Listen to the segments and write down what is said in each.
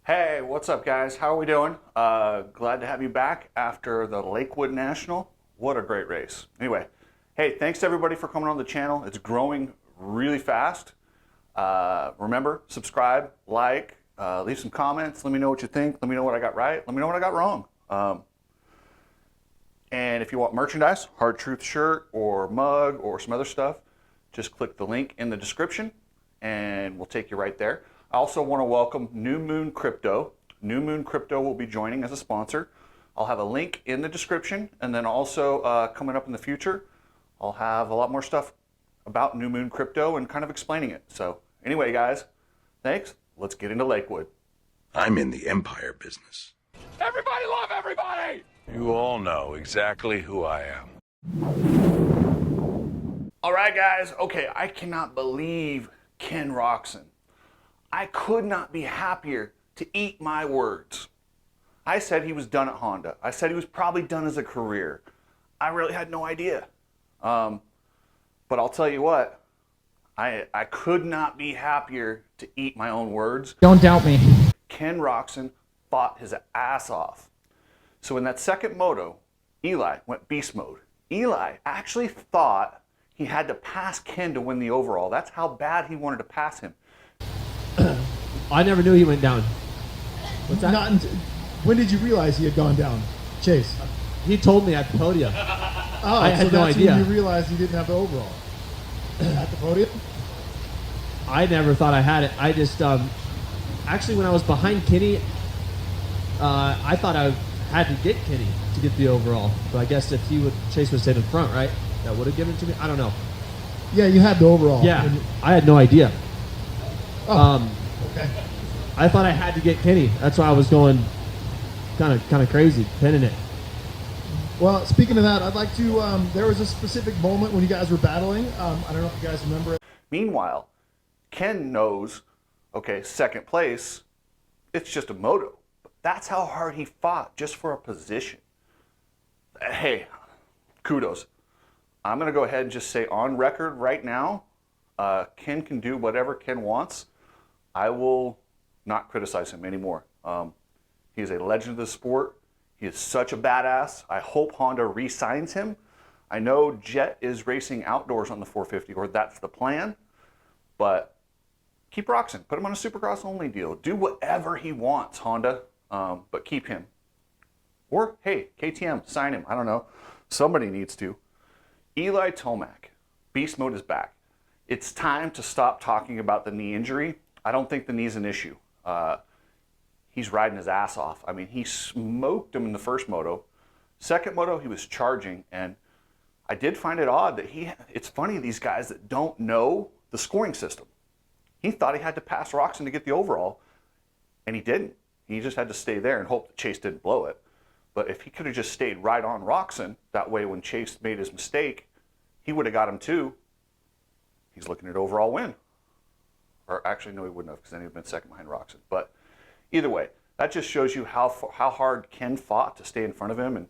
Hey, what's up guys? How are we doing? Glad to have you back after the Lakewood National. What a great race. Anyway, hey, thanks to everybody for coming on the channel. It's growing really fast. Remember, subscribe, like, leave some comments. Let me know what you think. Let me know what I got right. Let me know what I got wrong. And if you want merchandise, Hard Truth shirt or mug or some other stuff, just click the link in the description and we'll take you right there. I also want to welcome New Moon Crypto. New Moon Crypto will be joining as a sponsor. I'll have a link in the description, and then also coming up in the future, I'll have a lot more stuff about New Moon Crypto and kind of explaining it. So anyway, guys, thanks. Let's get into Lakewood. I'm in the empire business. Everybody love everybody! You all know exactly who I am. All right, guys. Okay, I cannot believe Ken Roczen. I could not be happier to eat my words. I said he was done at Honda. I said he was probably done as a career. I really had no idea. But I'll tell you what, I could not be happier to eat my own words. Don't doubt me. Ken Roczen fought his ass off. So in that second moto, Eli went beast mode. Eli actually thought he had to pass Ken to win the overall. That's how bad he wanted to pass him. I never knew he went down. What's that? When did you realize he had gone down, Chase? He told me at the podium. Oh, I had so no that's idea. when you realized he didn't have the overall at the podium. I never thought I had it. I just, actually when I was behind Kenny, I thought I had to get Kenny to get the overall. But I guess if Chase would stayed in front, right? That would have given it to me? I don't know. Yeah, you had the overall. Yeah, I had no idea. Oh, okay. I thought I had to get Kenny. That's why I was going kind of crazy, pinning it. Well, speaking of that, I'd like to. There was a specific moment when you guys were battling. I don't know if you guys remember it. Meanwhile, Ken knows, okay, second place, it's just a moto. But that's how hard he fought just for a position. Hey, kudos. I'm going to go ahead and just say on record right now, Ken can do whatever Ken wants. I will not criticize him anymore. He is a legend of the sport. He is such a badass. I hope Honda re-signs him. I know Jet is racing outdoors on the 450, or that's the plan. But keep Roczen. Put him on a Supercross only deal. Do whatever he wants, Honda, but keep him. Or, hey, KTM, sign him. I don't know. Somebody needs to. Eli Tomac, beast mode is back. It's time to stop talking about the knee injury. I don't think the knee's an issue. He's riding his ass off. I mean, he smoked him in the first moto. Second moto, he was charging, and I did find it odd that it's funny, these guys that don't know the scoring system. He thought he had to pass Roczen to get the overall, and he didn't. He just had to stay there and hope that Chase didn't blow it. But if he could have just stayed right on Roczen, that way when Chase made his mistake, he would have got him too. He's looking at overall win. Or actually, no, he wouldn't have, because then he would have been second behind Roczen. But either way, that just shows you how hard Ken fought to stay in front of him, and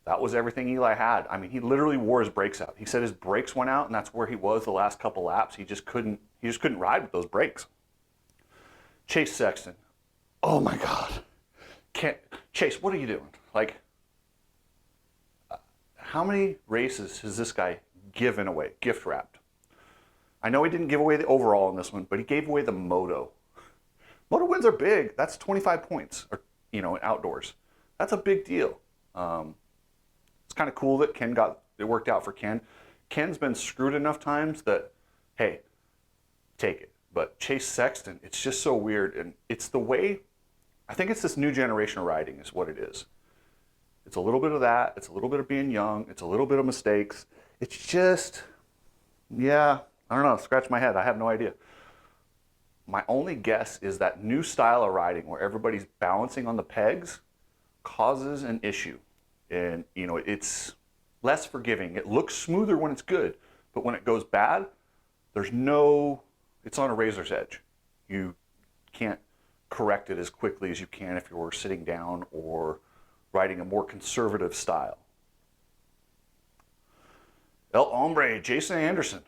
that was everything Eli had. I mean, he literally wore his brakes out. He said his brakes went out, and that's where he was the last couple laps. He just couldn't ride with those brakes. Chase Sexton. Oh my God. Chase, what are you doing? Like, how many races has this guy given away, gift wrapped? I know he didn't give away the overall in this one, but he gave away the moto. Moto wins are big. That's 25 points, or outdoors. That's a big deal. It's kind of cool that it worked out for Ken. Ken's been screwed enough times that, hey, take it. But Chase Sexton, it's just so weird, and it's the way. I think it's this new generation of riding is what it is. It's a little bit of that. It's a little bit of being young. It's a little bit of mistakes. It's just, yeah, I don't know. Scratch my head. I have no idea. My only guess is that new style of riding where everybody's balancing on the pegs causes an issue. And, it's less forgiving. It looks smoother when it's good, but when it goes bad, it's on a razor's edge. You can't correct it as quickly as you can if you're sitting down or riding a more conservative style. El Hombre, Jason Anderson.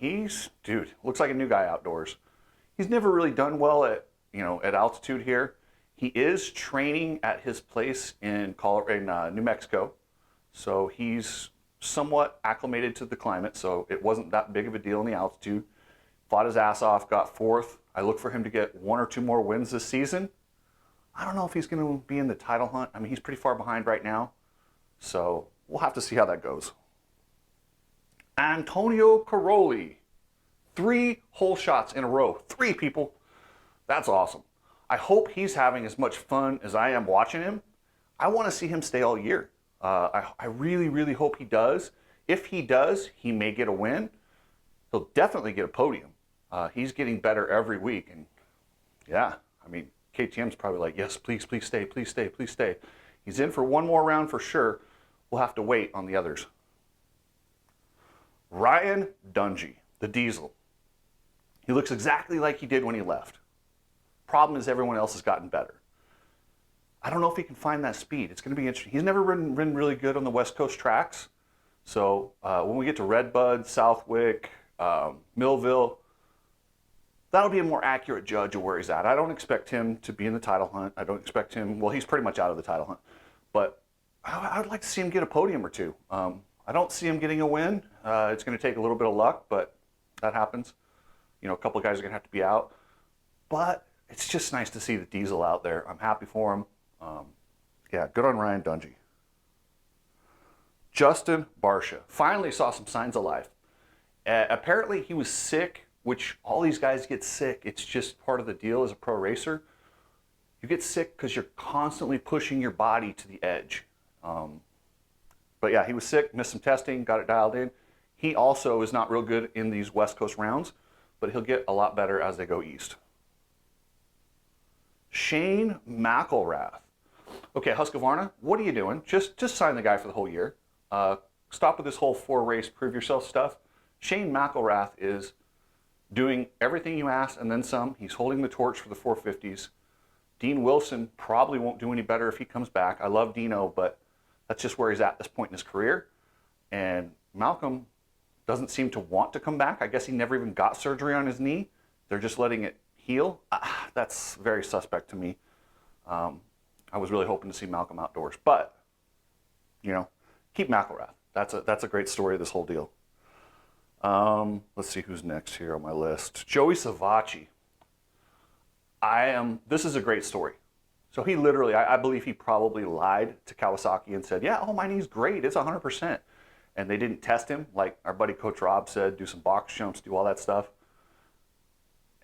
Looks like a new guy outdoors. He's never really done well at altitude here. He is training at his place in New Mexico, so he's somewhat acclimated to the climate, so it wasn't that big of a deal in the altitude. Fought his ass off, got fourth. I look for him to get 1 or 2 more wins this season. I don't know if he's going to be in the title hunt. I mean, he's pretty far behind right now, so we'll have to see how that goes. Antonio Caroli, 3 hole shots in a row. 3 people. That's awesome. I hope he's having as much fun as I am watching him. I want to see him stay all year. I really, really hope he does. If he does, he may get a win. He'll definitely get a podium. He's getting better every week. And yeah, I mean, KTM's probably like, yes, please, please stay, please stay, please stay. He's in for 1 more round for sure. We'll have to wait on the others. Ryan Dungey, the Diesel. He looks exactly like he did when he left. Problem is everyone else has gotten better. I don't know if he can find that speed. It's going to be interesting. He's never ridden really good on the West Coast tracks. So when we get to Redbud, Southwick, Millville, that'll be a more accurate judge of where he's at. I don't expect him to be in the title hunt. I don't expect him, well, he's pretty much out of the title hunt. But I'd like to see him get a podium or 2. I don't see him getting a win. It's going to take a little bit of luck, but that happens. You know, a couple of guys are going to have to be out. But it's just nice to see the Diesel out there. I'm happy for him. Yeah, good on Ryan Dungey. Justin Barcia finally saw some signs of life. Apparently he was sick, which all these guys get sick. It's just part of the deal as a pro racer. You get sick because you're constantly pushing your body to the edge. But yeah, he was sick, missed some testing, got it dialed in. He also is not real good in these West Coast rounds, but he'll get a lot better as they go east. Shane McElrath. Okay, Husqvarna, what are you doing? Just sign the guy for the whole year. Stop with this whole 4-race prove yourself stuff. Shane McElrath is doing everything you asked and then some. He's holding the torch for the 450s. Dean Wilson probably won't do any better if he comes back. I love Dino, but that's just where he's at this point in his career. And Malcolm doesn't seem to want to come back. I guess he never even got surgery on his knee. They're just letting it heal. That's very suspect to me. I was really hoping to see Malcolm outdoors, but you know, keep McElrath. That's a great story of this whole deal. Let's see who's next here on my list. Joey Savacci. This is a great story. So he literally, I believe he probably lied to Kawasaki and said, yeah, oh, my knee's great, it's 100%. And they didn't test him, like our buddy Coach Rob said, do some box jumps, do all that stuff.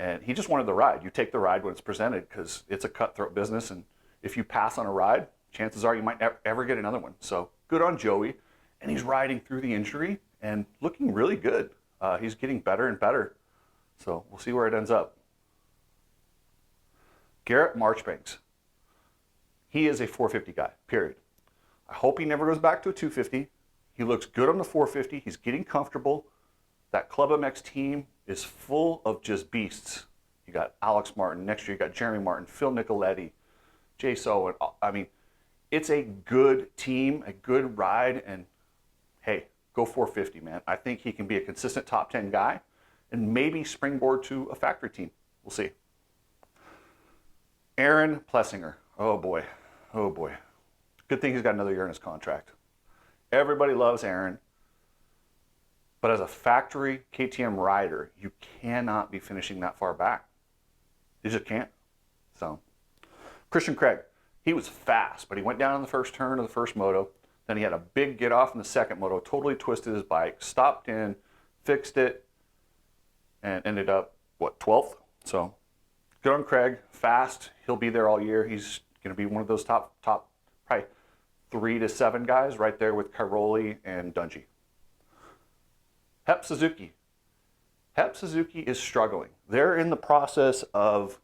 And he just wanted the ride. You take the ride when it's presented because it's a cutthroat business. And if you pass on a ride, chances are you might never ever get another one. So good on Joey. And he's riding through the injury and looking really good. He's getting better and better. So we'll see where it ends up. Garrett Marchbanks. He is a 450 guy, period. I hope he never goes back to a 250. He looks good on the 450. He's getting comfortable. That Club MX team is full of just beasts. You got Alex Martin. Next year you got Jeremy Martin, Phil Nicoletti, Jay Sowen. I mean, it's a good team, a good ride, and hey, go 450, man. I think he can be a consistent top 10 guy and maybe springboard to a factory team. We'll see. Aaron Plessinger. Oh boy. Oh boy. Good thing he's got another year in his contract. Everybody loves Aaron. But as a factory KTM rider, you cannot be finishing that far back. You just can't. So, Christian Craig, he was fast, but he went down in the first turn of the first moto. Then he had a big get off in the second moto, totally twisted his bike, stopped in, fixed it, and ended up, 12th? So, good on Craig, fast. He'll be there all year. He's going to be one of those top probably 3 to 7 guys right there with Caroli and Dungey. Hep Suzuki. Hep Suzuki is struggling. They're in the process of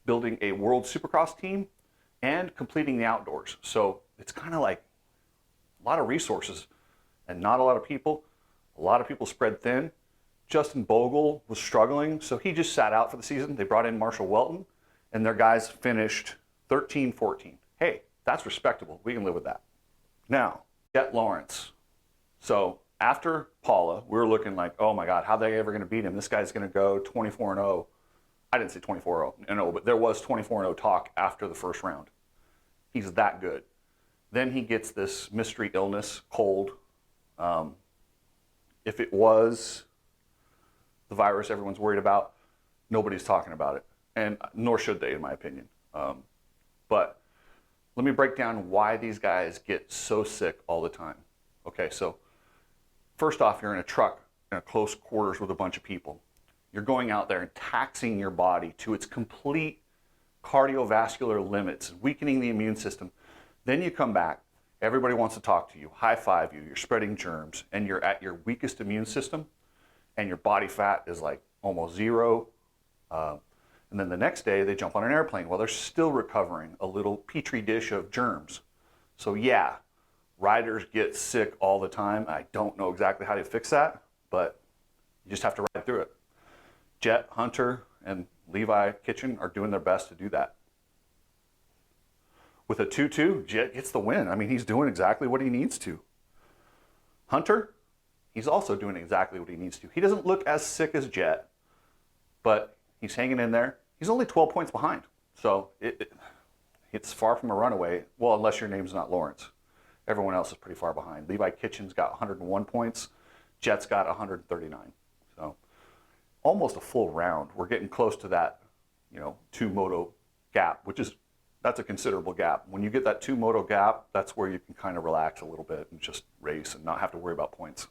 building a World Supercross team and completing the outdoors. So it's kind of like a lot of resources and not a lot of people. A lot of people spread thin. Justin Bogle was struggling, so he just sat out for the season. They brought in Marshall Welton, and their guys finished 13-14. Hey, that's respectable. We can live with that. Now, Jet Lawrence. So after Paula, we were looking like, oh my God, how are they ever going to beat him? This guy's going to go 24-0. I didn't say 24-0, but there was 24-0 talk after the first round. He's that good. Then he gets this mystery illness, cold. If it was the virus everyone's worried about, nobody's talking about it, and nor should they, in my opinion. But let me break down why these guys get so sick all the time. Okay, so first off, you're in a truck in a close quarters with a bunch of people. You're going out there and taxing your body to its complete cardiovascular limits, weakening the immune system. Then you come back, everybody wants to talk to you, high five you, you're spreading germs, and you're at your weakest immune system, and your body fat is like almost zero. And then the next day they jump on an airplane while they're still recovering a little petri dish of germs. So yeah, riders get sick all the time. I don't know exactly how to fix that, but you just have to ride through it. Jet, Hunter, and Levi Kitchen are doing their best to do that. With a 2-2, Jet gets the win. I mean, he's doing exactly what he needs to. Hunter, he's also doing exactly what he needs to. He doesn't look as sick as Jet, but he's hanging in there. He's only 12 points behind, so it's far from a runaway. Well, unless your name's not Lawrence. Everyone else is pretty far behind. Levi Kitchen's got 101 points. Jet's got 139. So almost a full round. We're getting close to that, 2-moto gap, that's a considerable gap. When you get that 2-moto gap, that's where you can kind of relax a little bit and just race and not have to worry about points.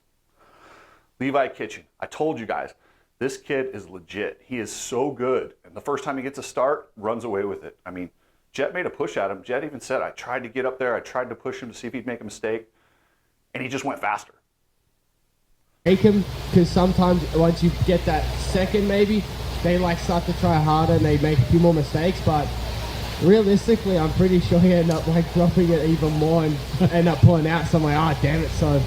Levi Kitchen, I told you guys, this kid is legit. He is so good. And the first time he gets a start, runs away with it. I mean, Jet made a push at him. Jet even said, I tried to get up there. I tried to push him to see if he'd make a mistake. And he just went faster. Make him, because sometimes once you get that second maybe, they start to try harder and they make a few more mistakes. But realistically, I'm pretty sure he ended up dropping it even more and end up pulling out. So I'm like, damn it. So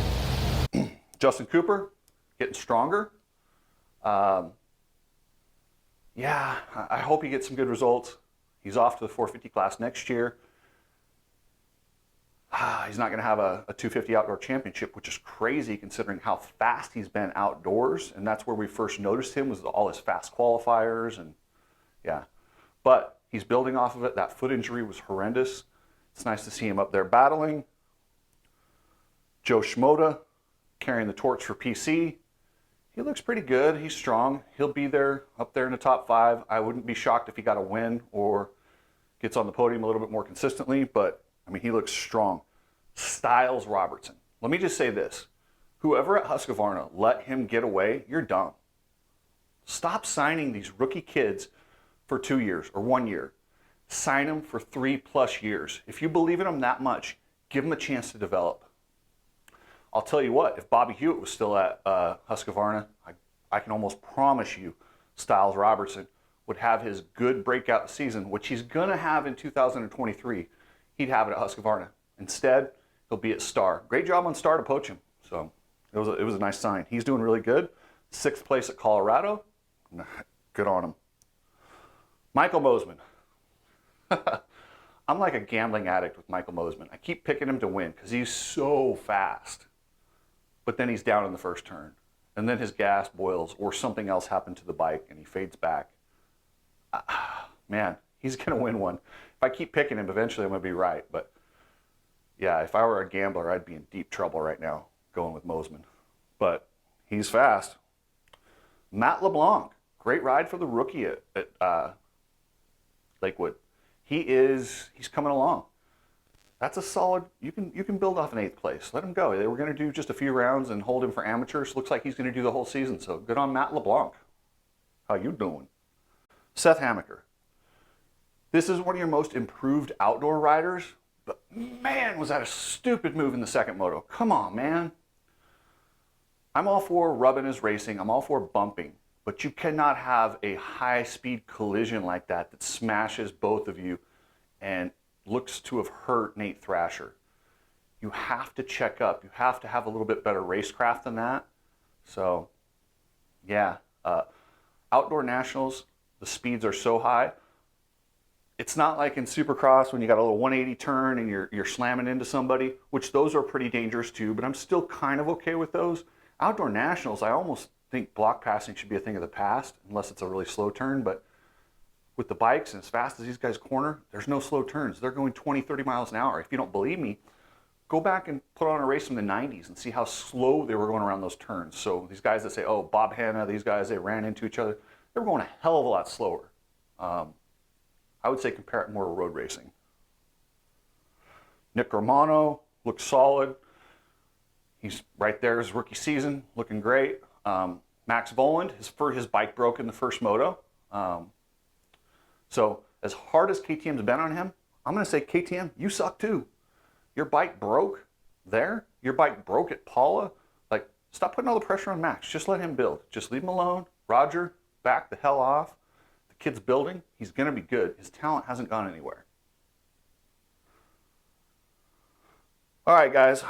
Justin Cooper, getting stronger. Yeah, I hope he gets some good results. He's off to the 450 class next year. He's not going to have a 250 outdoor championship, which is crazy considering how fast he's been outdoors. And that's where we first noticed him, was all his fast qualifiers. And yeah, but he's building off of it. That foot injury was horrendous. It's nice to see him up there battling. Joe Schmoda carrying the torch for PC. He looks pretty good. He's strong. He'll be there, up there in the top 5. I wouldn't be shocked if he got a win or gets on the podium a little bit more consistently, but I mean, he looks strong. Styles Robertson. Let me just say this. Whoever at Husqvarna let him get away, you're dumb. Stop signing these rookie kids for 2 years or 1 year. Sign them for 3+ years. If you believe in them that much, give them a chance to develop. I'll tell you what, if Bobby Hewitt was still at Husqvarna, I can almost promise you Styles Robertson would have his good breakout season, which he's going to have in 2023. He'd have it at Husqvarna. Instead, he'll be at Star. Great job on Star to poach him. So it was a nice sign. He's doing really good. 6th place at Colorado. Good on him. Michael Mosiman. I'm like a gambling addict with Michael Mosiman. I keep picking him to win because he's so fast. But then he's down in the first turn. And then his gas boils or something else happened to the bike and he fades back. Man, he's going to win one. If I keep picking him, eventually I'm going to be right. But yeah, if I were a gambler, I'd be in deep trouble right now going with Mosiman. But he's fast. Matt LeBlanc, great ride for the rookie at Lakewood. He's coming along. That's a solid, you can build off an 8th place. Let him go. They were going to do just a few rounds and hold him for amateurs. Looks like he's going to do the whole season. So good on Matt LeBlanc. How you doing? Seth Hamaker. This is one of your most improved outdoor riders, but man, was that a stupid move in the second moto. Come on, man. I'm all for rubbing his racing. I'm all for bumping, but you cannot have a high-speed collision like that smashes both of you and looks to have hurt Nate Thrasher. You have to check up. You have to have a little bit better racecraft than that. So, yeah. Outdoor nationals, the speeds are so high. It's not like in Supercross when you got a little 180 turn and you're slamming into somebody, which those are pretty dangerous too, but I'm still kind of okay with those. Outdoor nationals, I almost think block passing should be a thing of the past, unless it's a really slow turn, but with the bikes and as fast as these guys corner, there's no slow turns. They're going 20, 30 miles an hour. If you don't believe me, go back and put on a race from the 90s and see how slow they were going around those turns. So these guys that say, oh, Bob Hanna, these guys, they ran into each other, they were going a hell of a lot slower. I would say compare it more to road racing. Nick Romano looks solid. He's right there his rookie season, looking great. Max Voland, his bike broke in the first moto. So as hard as KTM's been on him, I'm going to say, KTM, you suck too. Your bike broke there. Your bike broke at Paula. Like, stop putting all the pressure on Max. Just let him build. Just leave him alone. Roger, back the hell off. The kid's building. He's going to be good. His talent hasn't gone anywhere. All right, guys.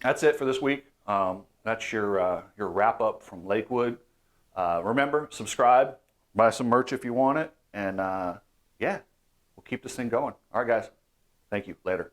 That's it for this week. That's your wrap up from Lakewood. Remember, subscribe, buy some merch if you want it, and yeah, we'll keep this thing going. All right, guys. Thank you. Later.